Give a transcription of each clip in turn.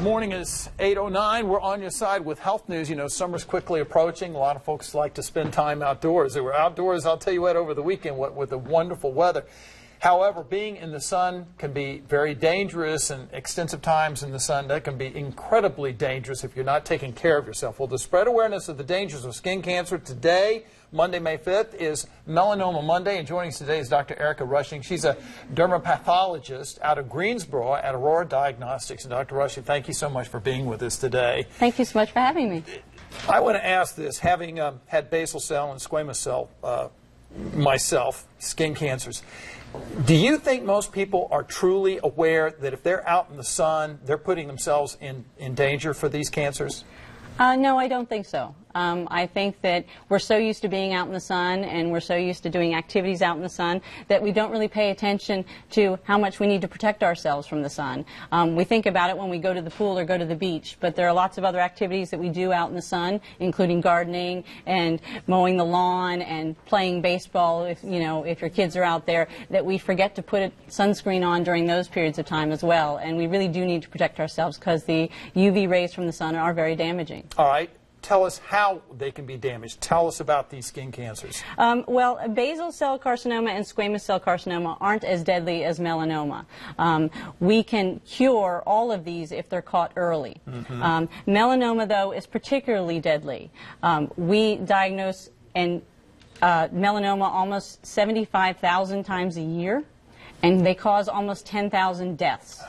Good morning. It's 8:09. We're on your side with health news. You know, summer's quickly approaching. A lot of folks like to spend time outdoors. They were outdoors, I'll tell you what, over the weekend with the wonderful weather. However, being in the sun can be very dangerous, and extensive times in the sun, that can be incredibly dangerous if you're not taking care of yourself. Well, to spread awareness of the dangers of skin cancer, today, Monday, May 5th, is Melanoma Monday, and joining us today is Dr. Erica Rushing. She's a dermapathologist out of Greensboro at Aurora Diagnostics. And Dr. Rushing, thank you so much for being with us today. Thank you so much for having me. I want to ask this, having had basal cell and squamous cell myself, skin cancers, do you think most people are truly aware that if they're out in the sun, they're putting themselves in danger for these cancers? No, I don't think so. I think that we're so used to being out in the sun and we're so used to doing activities out in the sun that we don't really pay attention to how much we need to protect ourselves from the sun. We think about it when we go to the pool or go to the beach, but there are lots of other activities that we do out in the sun, including gardening and mowing the lawn and playing baseball, if your kids are out there, that we forget to put sunscreen on during those periods of time as well. And we really do need to protect ourselves because the UV rays from the sun are very damaging. All right. Tell us how they can be damaged. Tell us about these skin cancers. Well, basal cell carcinoma and squamous cell carcinoma aren't as deadly as melanoma. We can cure all of these if they're caught early. Melanoma, though, is particularly deadly. We diagnose melanoma almost 75,000 times a year, and they cause almost 10,000 deaths.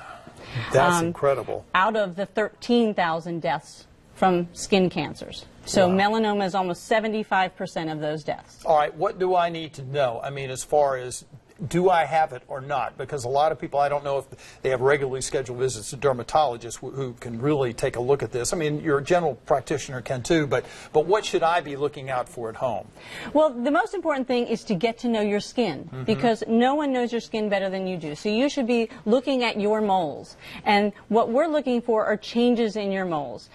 That's incredible. Out of the 13,000 deaths from skin cancers. So wow. Melanoma is almost 75% of those deaths. All right, what do I need to know? I mean, as far as, do I have it or not? Because a lot of people, I don't know if they have regularly scheduled visits to dermatologists who can really take a look at this. I mean, your general practitioner can too, but what should I be looking out for at home? Well, the most important thing is to get to know your skin, because no one knows your skin better than you do. So you should be looking at your moles. And what we're looking for are changes in your moles.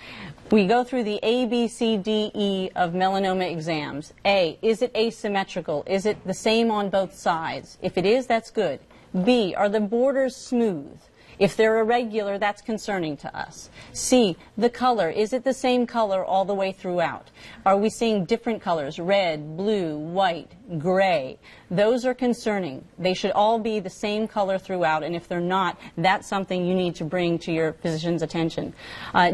We go through the A, B, C, D, E of melanoma exams. A, is it asymmetrical? Is it the same on both sides? If it is, that's good. B, are the borders smooth? If they're irregular, that's concerning to us. C, the color. Is it the same color all the way throughout? Are we seeing different colors, red, blue, white, gray? Those are concerning. They should all be the same color throughout, and if they're not, that's something you need to bring to your physician's attention.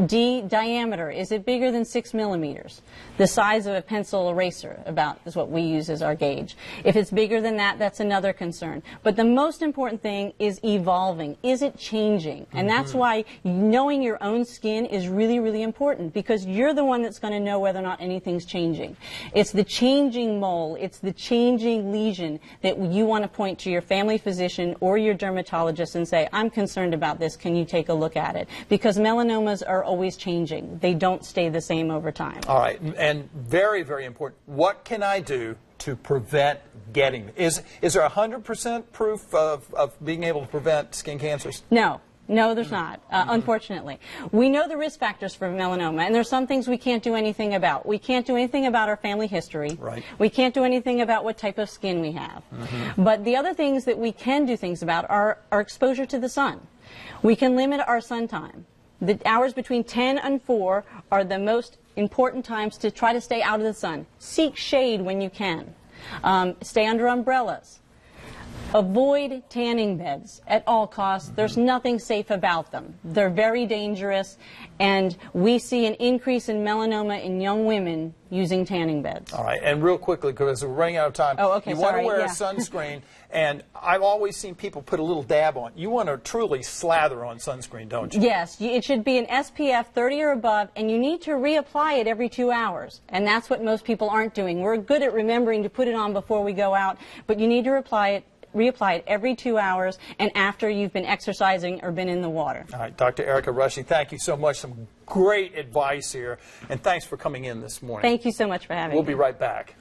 D, diameter. Is it bigger than 6 millimeters? The size of a pencil eraser about is what we use as our gauge. If it's bigger than that, that's another concern. But the most important thing is evolving. Is it changing? And that's why knowing your own skin is really, really important, because you're the one that's going to know whether or not anything's changing. It's the changing mole, it's the changing lesion that you want to point to your family physician or your dermatologist and say, I'm concerned about this, can you take a look at it? Because melanomas are always changing. They don't stay the same over time. All right, and very, very important, what can I do to prevent getting it? Is there 100% proof of being able to prevent skin cancers? No. No, there's not, unfortunately. We know the risk factors for melanoma, and there's some things we can't do anything about. We can't do anything about our family history. Right. We can't do anything about what type of skin we have. But the other things that we can do things about are our exposure to the sun. We can limit our sun time. The hours between 10 and 4 are the most important times to try to stay out of the sun. Seek shade when you can. Stay under umbrellas. Avoid tanning beds at all costs. There's nothing safe about them. They're very dangerous, and we see an increase in melanoma in young women using tanning beds. All right, and real quickly, because we're running out of time, you want to wear a sunscreen, and I've always seen people put a little dab on. You want to truly slather on sunscreen, don't you? Yes, it should be an SPF 30 or above, and you need to reapply it every 2 hours, and that's what most people aren't doing. We're good at remembering to put it on before we go out, but you need to reapply it every 2 hours and after you've been exercising or been in the water. All right, Dr. Erica Rushing, thank you so much. Some great advice here, and thanks for coming in this morning. Thank you so much for having me. We'll be right back.